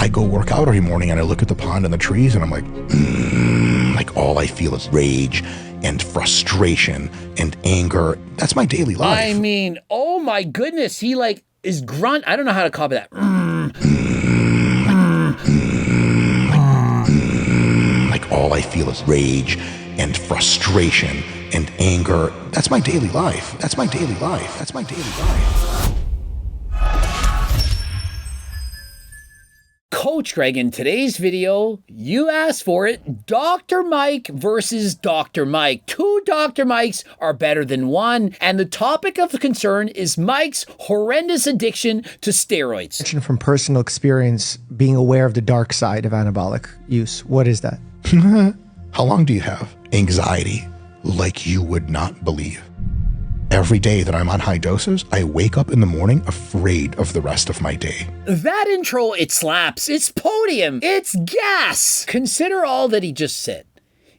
I go work out every morning and I look at the pond and the trees and I'm like all I feel is rage and frustration and anger. That's my daily life. I mean, oh my goodness, he like is grunt. I don't know how to copy that. Like all I feel is rage and frustration and anger. That's my daily life. That's my daily life. That's my daily life. Coach Greg, in today's video, you asked for it, Dr. Mike versus Dr. Mike. Two Dr. Mikes are better than one, and the topic of concern is Mike's horrendous addiction to steroids. From personal experience, being aware of the dark side of anabolic use. What is that? How long do you have? Anxiety like you would not believe. Every day that I'm on high doses, I wake up in the morning afraid of the rest of my day. That intro, it slaps. It's podium. It's gas. Consider all that he just said.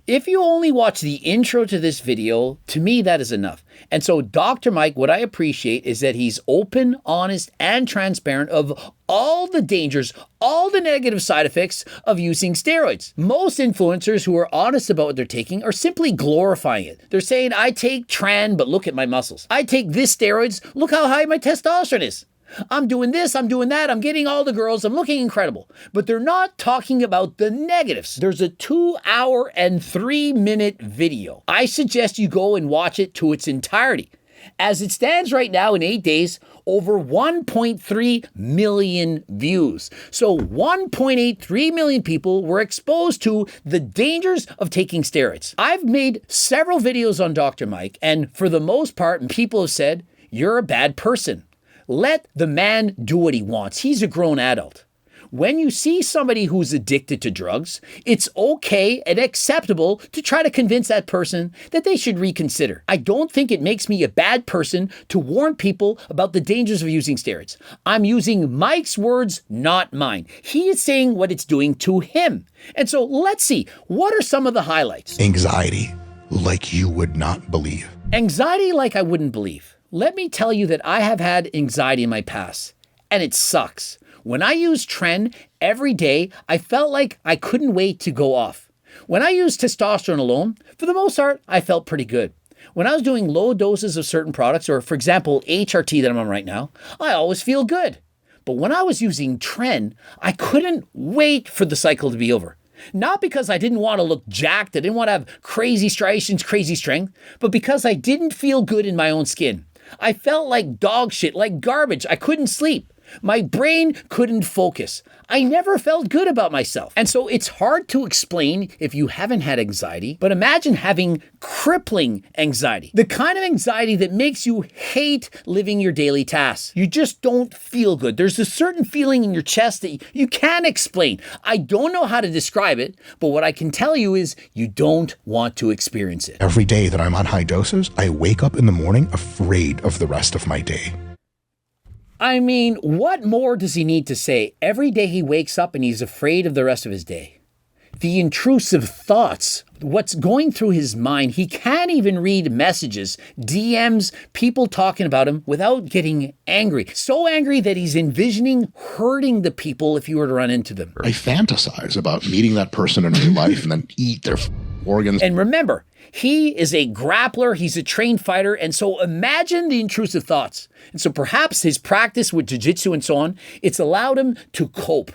If you only watch the intro to this video, to me, that is enough. And so Dr. Mike, what I appreciate is that he's open, honest, and transparent of all the dangers, all the negative side effects of using steroids. Most influencers who are honest about what they're taking are simply glorifying it. They're saying, I take tren, but look at my muscles. I take this steroids, look how high my testosterone is. I'm doing this, I'm doing that, I'm getting all the girls, I'm looking incredible. But they're not talking about the negatives. There's a 2-hour and 3-minute video. I suggest you go and watch it to its entirety. As it stands right now, in 8 days, over 1.3 million views. So 1.83 million people were exposed to the dangers of taking steroids. I've made several videos on Dr. Mike, and for the most part, people have said, you're a bad person. Let the man do what he wants. He's a grown adult. When you see somebody who's addicted to drugs, it's okay and acceptable to try to convince that person that they should reconsider. I don't think it makes me a bad person to warn people about the dangers of using steroids. I'm using Mike's words, not mine. He is saying what it's doing to him. And so let's see, what are some of the highlights? Anxiety like you would not believe. Anxiety like I wouldn't believe. Let me tell you that I have had anxiety in my past, and it sucks. When I used tren every day, I felt like I couldn't wait to go off. When I used testosterone alone, for the most part, I felt pretty good. When I was doing low doses of certain products, or for example, HRT that I'm on right now, I always feel good. But when I was using tren, I couldn't wait for the cycle to be over. Not because I didn't want to look jacked, I didn't want to have crazy striations, crazy strength, but because I didn't feel good in my own skin. I felt like dog shit, like garbage. I couldn't sleep. My brain couldn't focus. I never felt good about myself. And so it's hard to explain if you haven't had anxiety, but imagine having crippling anxiety. The kind of anxiety that makes you hate living your daily tasks. You just don't feel good. There's a certain feeling in your chest that you can't explain. I don't know how to describe it, but what I can tell you is you don't want to experience it. Every day that I'm on high doses, I wake up in the morning afraid of the rest of my day. I mean, what more does he need to say? Every day he wakes up and he's afraid of the rest of his day. The intrusive thoughts, what's going through his mind, he can't even read messages, DMs, people talking about him without getting angry. So angry that he's envisioning hurting the people if you were to run into them. I fantasize about meeting that person in real life and then eat their organs. And remember, he is a grappler, he's a trained fighter, and so imagine the intrusive thoughts. And so perhaps his practice with jiu-jitsu and so on, it's allowed him to cope.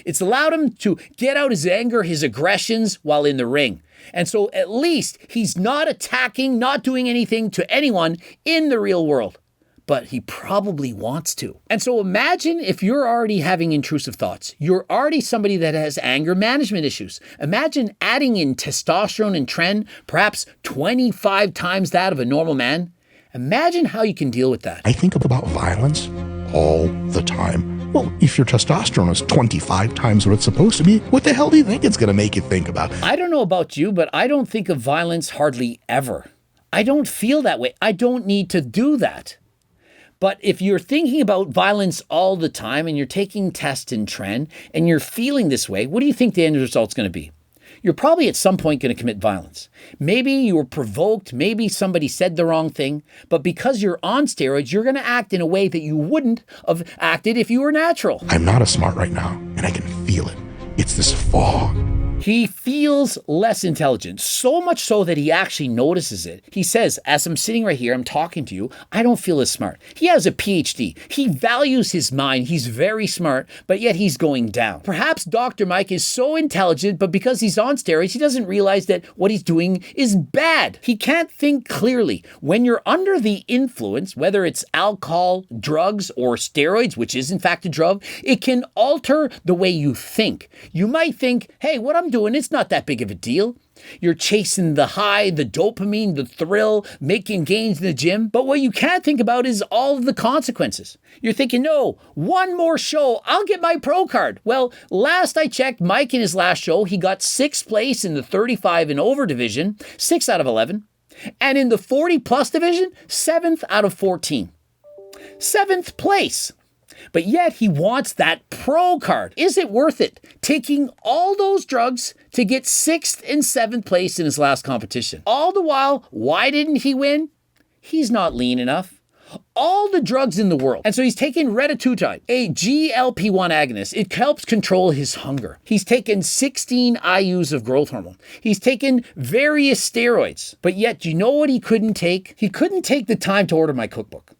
It's allowed him to get out his anger, his aggressions while in the ring. And so at least he's not attacking, not doing anything to anyone in the real world. But he probably wants to. And so imagine if you're already having intrusive thoughts. You're already somebody that has anger management issues. Imagine adding in testosterone and tren, perhaps 25 times that of a normal man. Imagine how you can deal with that. I think about violence all the time. Well, if your testosterone is 25 times what it's supposed to be, what the hell do you think it's going to make you think about? I don't know about you, but I don't think of violence hardly ever. I don't feel that way. I don't need to do that. But if you're thinking about violence all the time and you're taking test and tren and you're feeling this way, what do you think the end result's going to be? You're probably at some point going to commit violence. Maybe you were provoked, maybe somebody said the wrong thing, but because you're on steroids, you're going to act in a way that you wouldn't have acted if you were natural. I'm not as smart right now, and I can feel fog. He feels less intelligent, so much so that he actually notices it. He says, as I'm sitting right here, I'm talking to you, I don't feel as smart. He has a PhD. He values his mind. He's very smart, but yet he's going down. Perhaps Dr. Mike is so intelligent, but because he's on steroids, he doesn't realize that what he's doing is bad. He can't think clearly. When you're under the influence, whether it's alcohol, drugs, or steroids, which is in fact a drug, it can alter the way you think. You might think, hey, what I'm doing, it's not that big of a deal. You're chasing the high, the dopamine, the thrill, making gains in the gym. But what you can't think about is all of the consequences. You're thinking, no, one more show, I'll get my pro card. Well, last I checked, Mike in his last show, he got 6th place in the 35 and over division, 6 out of 11. And in the 40 plus division, 7th out of 14. 7th place. But yet he wants that pro card. Is it worth it? Taking all those drugs to get 6th and 7th place in his last competition. All the while, why didn't he win? He's not lean enough. All the drugs in the world. And so he's taken retatrutide, a GLP-1 agonist. It helps control his hunger. He's taken 16 IUs of growth hormone. He's taken various steroids. But yet, do you know what he couldn't take? He couldn't take the time to order my cookbook.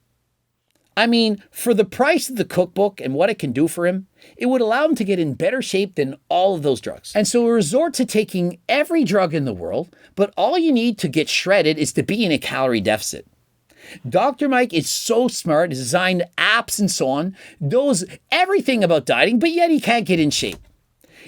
I mean, for the price of the cookbook and what it can do for him, it would allow him to get in better shape than all of those drugs. And so he resorts to taking every drug in the world, but all you need to get shredded is to be in a calorie deficit. Dr. Mike is so smart, has designed apps and so on, knows everything about dieting, but yet he can't get in shape.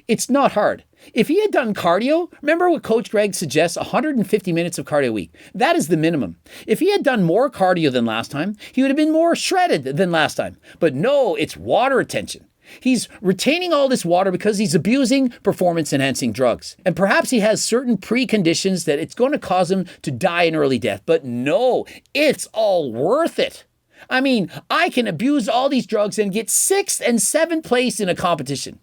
It's not hard. If he had done cardio, remember what Coach Greg suggests, 150 minutes of cardio a week. That is the minimum. If he had done more cardio than last time, he would have been more shredded than last time. But no, it's water retention. He's retaining all this water because he's abusing performance-enhancing drugs. And perhaps he has certain preconditions that it's going to cause him to die an early death. But no, it's all worth it. I mean, I can abuse all these drugs and get 6th and 7th place in a competition.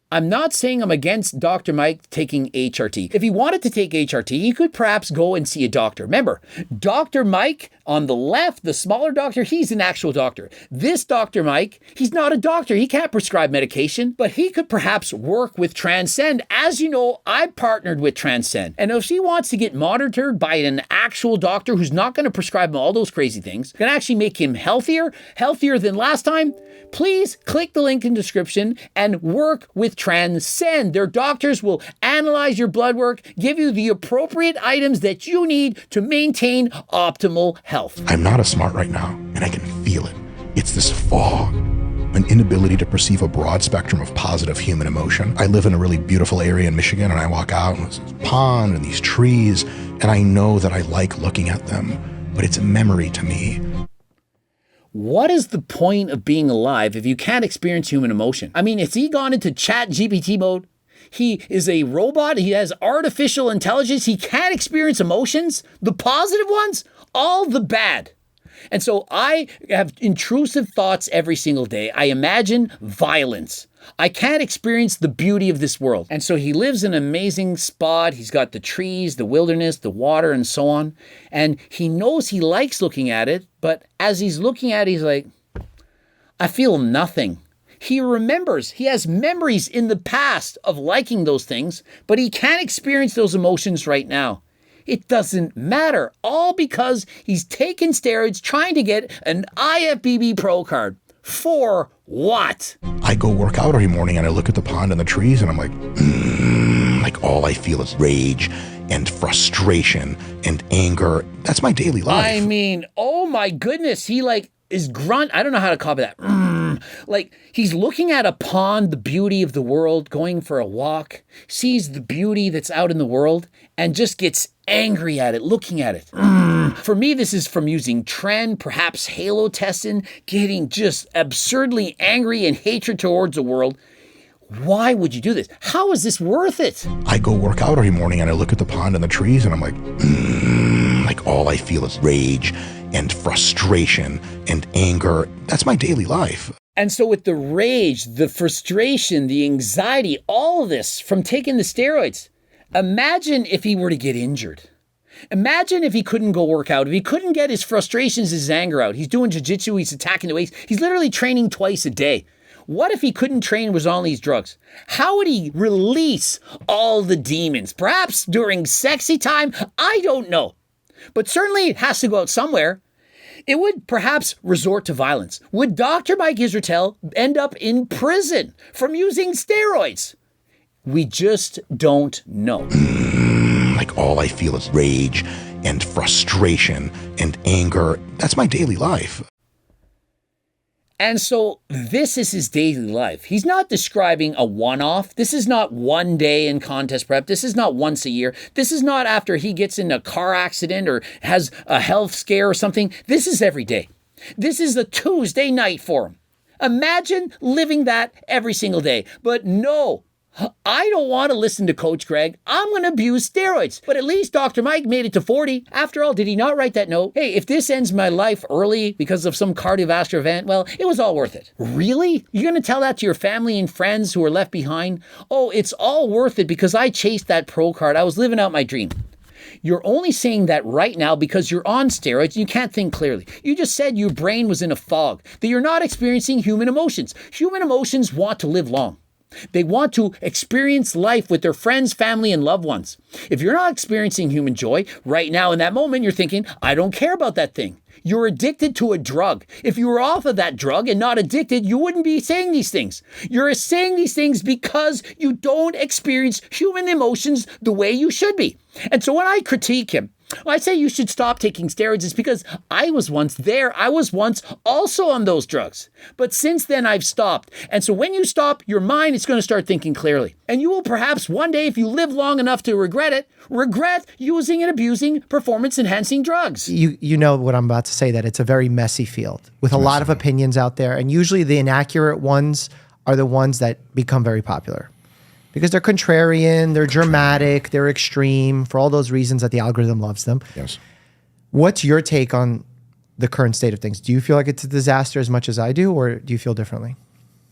I'm not saying I'm against Dr. Mike taking HRT. If he wanted to take HRT, he could perhaps go and see a doctor. Remember, Dr. Mike on the left, the smaller doctor, he's an actual doctor. This Dr. Mike, he's not a doctor. He can't prescribe medication, but he could perhaps work with Transcend. As you know, I partnered with Transcend. And if he wants to get monitored by an actual doctor who's not going to prescribe him all those crazy things, can actually make him healthier than last time, please click the link in the description and work with Transcend. Their doctors will analyze your blood work, give you the appropriate items that you need to maintain optimal health. I'm not as smart right now, and I can feel it. It's this fog, an inability to perceive a broad spectrum of positive human emotion. I live in a really beautiful area in Michigan, and I walk out and there's this pond and these trees, and I know that I like looking at them, but it's a memory to me. What is the point of being alive if you can't experience human emotion? I mean, has he gone into chat GPT mode? He is a robot. He has artificial intelligence. He can't experience emotions, the positive ones, all the bad. And so I have intrusive thoughts every single day. I imagine violence. I can't experience the beauty of this world. And so he lives in an amazing spot. He's got the trees, the wilderness, the water, and so on. And he knows he likes looking at it, but as he's looking at it, he's like, I feel nothing. He remembers, he has memories in the past of liking those things, but he can't experience those emotions right now. It doesn't matter, all because he's taken steroids trying to get an IFBB Pro card. For what? I go work out every morning and I look at the pond and the trees and I'm like all I feel is rage and frustration and anger. That's my daily life. I mean, oh my goodness, he is grunt. I don't know how to copy that. Like he's looking at a pond, the beauty of the world, going for a walk, sees the beauty that's out in the world and just gets angry at it, looking at it. For me, this is from using trend, perhaps halo testing, getting just absurdly angry and hatred towards the world. Why would you do this? How is this worth it? I go work out every morning and I look at the pond and the trees and I'm like all I feel is rage and frustration and anger. That's my daily life. And so with the rage, the frustration, the anxiety, all of this from taking the steroids, imagine if he were to get injured. Imagine if he couldn't go work out, if he couldn't get his frustrations, his anger out. He's doing jiu-jitsu, he's attacking the weights. He's literally training twice a day. What if he couldn't train, was on these drugs? How would he release all the demons? Perhaps during sexy time? I don't know. But certainly it has to go out somewhere. It would perhaps resort to violence. Would Dr. Mike Israetel end up in prison from using steroids? We just don't know. Like all I feel is rage and frustration and anger. That's my daily life. And so this is his daily life. He's not describing a one-off. This is not one day in contest prep. This is not once a year. This is not after he gets in a car accident or has a health scare or something. This is every day. This is a Tuesday night for him. Imagine living that every single day. But no, I don't want to listen to Coach Greg. I'm going to abuse steroids. But at least Dr. Mike made it to 40. After all, did he not write that note? Hey, if this ends my life early because of some cardiovascular event, well, it was all worth it. Really? You're going to tell that to your family and friends who are left behind? Oh, it's all worth it because I chased that pro card. I was living out my dream. You're only saying that right now because you're on steroids and you can't think clearly. You just said your brain was in a fog, that you're not experiencing human emotions. Human emotions want to live long. They want to experience life with their friends, family, and loved ones. If you're not experiencing human joy right now in that moment, you're thinking, I don't care about that thing. You're addicted to a drug. If you were off of that drug and not addicted, you wouldn't be saying these things. You're saying these things because you don't experience human emotions the way you should be. And so when I critique him, I say you should stop taking steroids. It's because I was once there. I was once also on those drugs. But since then, I've stopped. And so when you stop, your mind is going to start thinking clearly. And you will perhaps one day, if you live long enough to regret it, regret using and abusing performance-enhancing drugs. You know what I'm about to say, that it's a very messy field with a lot of opinions out there. And usually the inaccurate ones are the ones that become very popular. Because they're contrarian, they're dramatic, they're extreme, for all those reasons that the algorithm loves them. Yes. What's your take on the current state of things? Do you feel like it's a disaster as much as I do, or do you feel differently?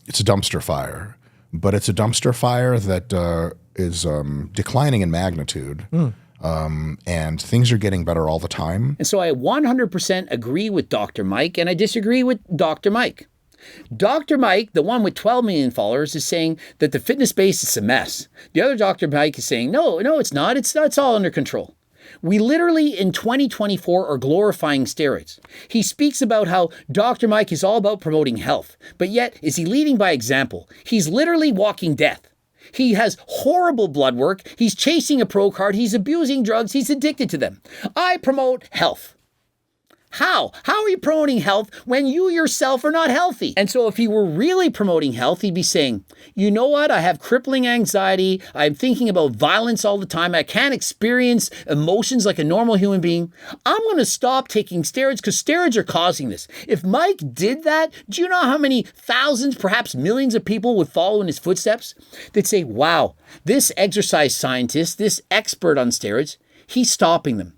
It's a dumpster fire, but it's a dumpster fire that is declining in magnitude. And things are getting better all the time. And so I 100% agree with Dr. Mike, and I disagree with Dr. Mike. Dr. Mike, the one with 12 million followers, is saying that the fitness space is a mess. The other Dr. Mike is saying, no, it's not. It's all under control. We literally in 2024 are glorifying steroids. He speaks about how Dr. Mike is all about promoting health, but yet is he leading by example? He's literally walking death. He has horrible blood work. He's chasing a pro card. He's abusing drugs. He's addicted to them. I promote health. How? How are you promoting health when you yourself are not healthy? And so if he were really promoting health, he'd be saying, you know what? I have crippling anxiety. I'm thinking about violence all the time. I can't experience emotions like a normal human being. I'm going to stop taking steroids because steroids are causing this. If Mike did that, do you know how many thousands, perhaps millions of people would follow in his footsteps? They'd say, wow, this exercise scientist, this expert on steroids, he's stopping them.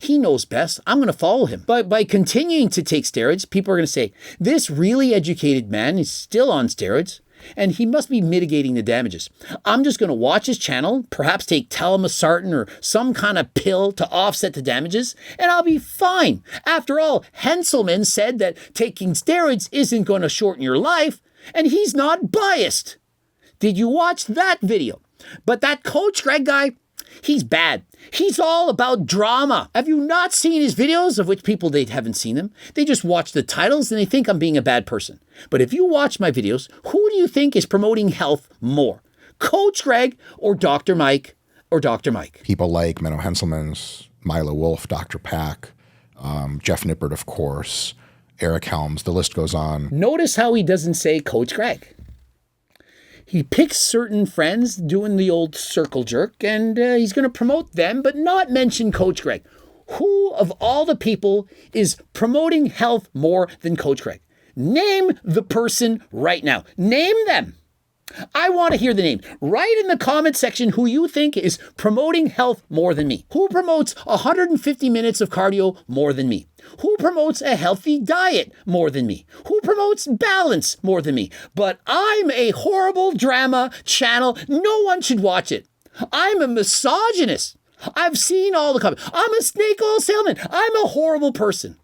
He knows best. I'm going to follow him. But by continuing to take steroids, people are going to say, this really educated man is still on steroids, and he must be mitigating the damages. I'm just going to watch his channel, perhaps take telmisartan or some kind of pill to offset the damages, and I'll be fine. After all, Henselman said that taking steroids isn't going to shorten your life, and he's not biased. Did you watch that video? But that Coach Greg guy, he's bad. He's all about drama. Have you not seen his videos, of which people, they haven't seen them? They just watch the titles and they think I'm being a bad person. But if you watch my videos, who do you think is promoting health more? Coach Greg or Dr. Mike or Dr. Mike? People like Menno Henselmans, Milo Wolf, Dr. Pack, Jeff Nippert, of course, Eric Helms, the list goes on. Notice how he doesn't say Coach Greg. He picks certain friends doing the old circle jerk, and he's going to promote them, but not mention Coach Greg. Who of all the people is promoting health more than Coach Greg? Name the person right now. Name them. I want to hear the name. Write in the comment section who you think is promoting health more than me. Who promotes 150 minutes of cardio more than me? Who promotes a healthy diet more than me? Who promotes balance more than me? But I'm a horrible drama channel. No one should watch it. I'm a misogynist. I've seen all the comments. I'm a snake oil salesman. I'm a horrible person.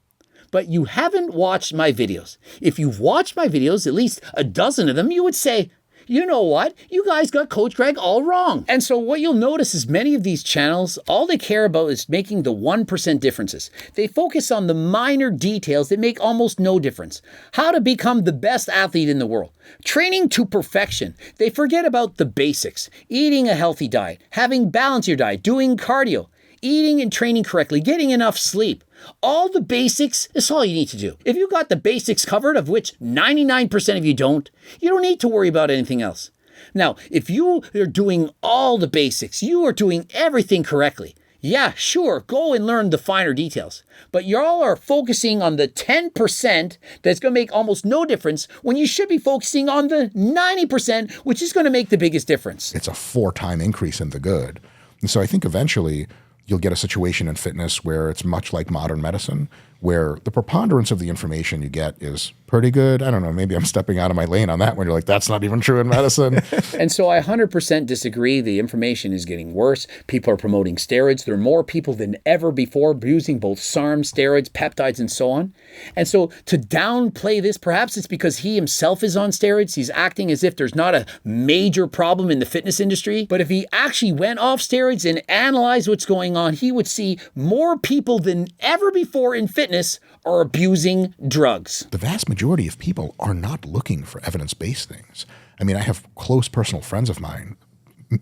but you haven't watched my videos. If you've watched my videos, at least a dozen of them, you would say, you know what? You guys got Coach Greg all wrong. And so what you'll notice is many of these channels, all they care about is making the 1% differences. They focus on the minor details that make almost no difference. How to become the best athlete in the world. Training to perfection. They forget about the basics. Eating a healthy diet, having balance your diet, doing cardio, eating and training correctly, getting enough sleep. All the basics is all you need to do. If you got the basics covered, of which 99% of you don't need to worry about anything else. Now, if you are doing all the basics, you are doing everything correctly. Yeah, sure, go and learn the finer details. But y'all are focusing on the 10% that's going to make almost no difference when you should be focusing on the 90%, which is going to make the biggest difference. It's a 4-time increase in the good. And so I think eventually you'll get a situation in fitness where it's much like modern medicine, where the preponderance of the information you get is pretty good. I don't know, maybe I'm stepping out of my lane on that one. You're like, that's not even true in medicine. And so I 100% disagree. The information is getting worse. People are promoting steroids. There are more people than ever before using both SARMs, steroids, peptides, and so on. And so to downplay this, perhaps it's because he himself is on steroids. He's acting as if there's not a major problem in the fitness industry. But if he actually went off steroids and analyzed what's going on, he would see more people than ever before in fitness are abusing drugs. The vast majority of people are not looking for evidence-based things. I mean, I have close personal friends of mine,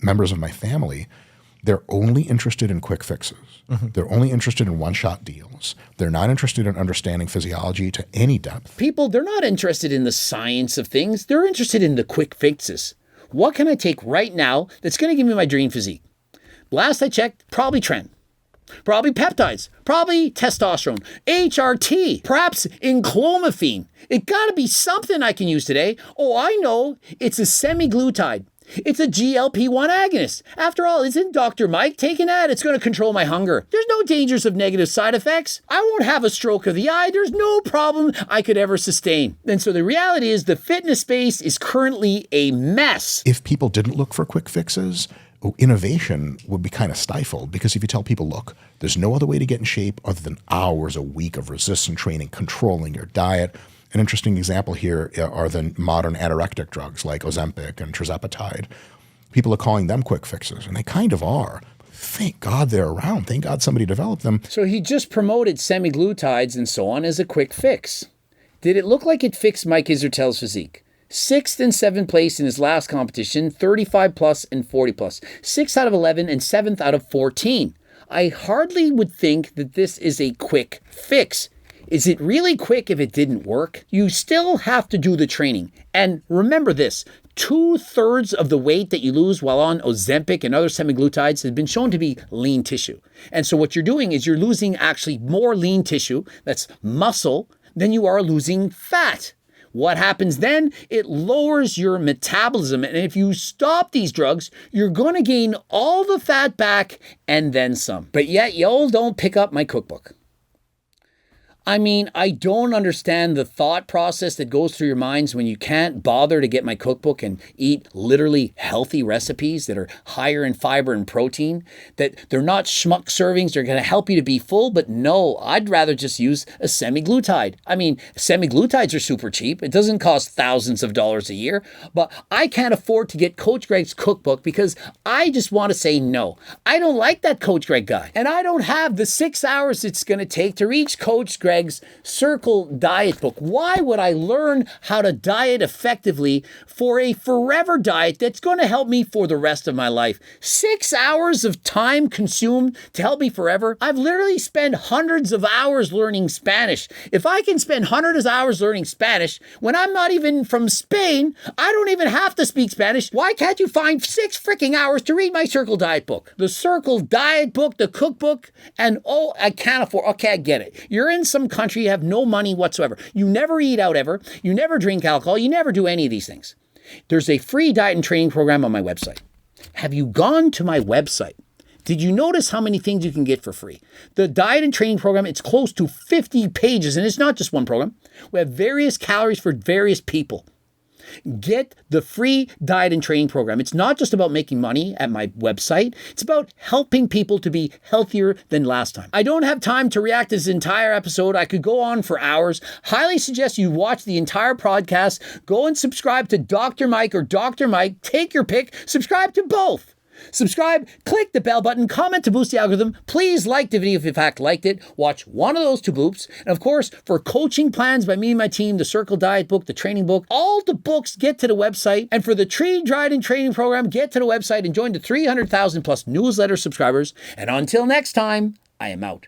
members of my family, they're only interested in quick fixes. Mm-hmm. They're only interested in one-shot deals. They're not interested in understanding physiology to any depth. People, they're not interested in the science of things. They're interested in the quick fixes. What can I take right now that's going to give me my dream physique? Last I checked, probably tren. Probably peptides, probably testosterone, HRT, perhaps enclomiphene. It got to be something I can use today. Oh, I know. It's a semaglutide. It's a GLP-1 agonist. After all, isn't Dr. Mike taking that? It's going to control my hunger. There's no dangers of negative side effects. I won't have a stroke of the eye. There's no problem I could ever sustain. And so the reality is the fitness space is currently a mess. If people didn't look for quick fixes, innovation would be kind of stifled, because if you tell people, look, there's no other way to get in shape other than hours a week of resistance training, controlling your diet. An interesting example here are the modern anorectic drugs like Ozempic and tirzepatide. People are calling them quick fixes, and they kind of are. Thank God they're around. Thank God somebody developed them. So he just promoted semaglutides and so on as a quick fix. Did it look like it fixed Mike Israetel's physique? 6th and 7th place in his last competition, 35 plus and 40 plus. 6th out of 11 and 7th out of 14. I hardly would think that this is a quick fix. Is it really quick if it didn't work? You still have to do the training. And remember this, 2/3 of the weight that you lose while on Ozempic and other semaglutides has been shown to be lean tissue. And so what you're doing is you're losing actually more lean tissue, that's muscle, than you are losing fat. What happens then? It lowers your metabolism. And if you stop these drugs, you're going to gain all the fat back and then some. But yet, y'all don't pick up my cookbook. I mean, I don't understand the thought process that goes through your minds when you can't bother to get my cookbook and eat literally healthy recipes that are higher in fiber and protein, that they're not schmuck servings, they're going to help you to be full, but no, I'd rather just use a semaglutide. I mean, semaglutides are super cheap. It doesn't cost thousands of dollars a year, but I can't afford to get Coach Greg's cookbook because I just want to say no. I don't like that Coach Greg guy, and I don't have the 6 hours it's going to take to reach Coach Greg's Circle Diet book. Why would I learn how to diet effectively for a forever diet that's going to help me for the rest of my life? 6 hours of time consumed to help me forever? I've literally spent hundreds of hours learning Spanish. If I can spend hundreds of hours learning Spanish when I'm not even from Spain, I don't even have to speak Spanish. Why can't you find 6 freaking hours to read my Circle Diet book? The Circle Diet book, the cookbook, and oh, I can't afford. Okay, I get it. You're in some country, you have no money whatsoever. You never eat out ever. You never drink alcohol. You never do any of these things. There's a free diet and training program on my website. Have you gone to my website? Did you notice how many things you can get for free? The diet and training program, it's close to 50 pages, and it's not just one program. We have various calories for various people. Get the free diet and training program. It's not just about making money at my website. It's about helping people to be healthier than last time. I don't have time to react to this entire episode. I could go on for hours. Highly suggest you watch the entire podcast. Go and subscribe to Dr. Mike or Dr. Mike. Take your pick. Subscribe to both. Subscribe, click the bell button, comment to boost the algorithm. Please like the video if you in fact liked it. Watch one of those 2 bloops. And of course, for coaching plans by me and my team, the Circle Diet book, the training book, all the books, get to the website. And for the Tree Dried and Training program, get to the website and join the 300,000 plus newsletter subscribers. And until next time, I am out.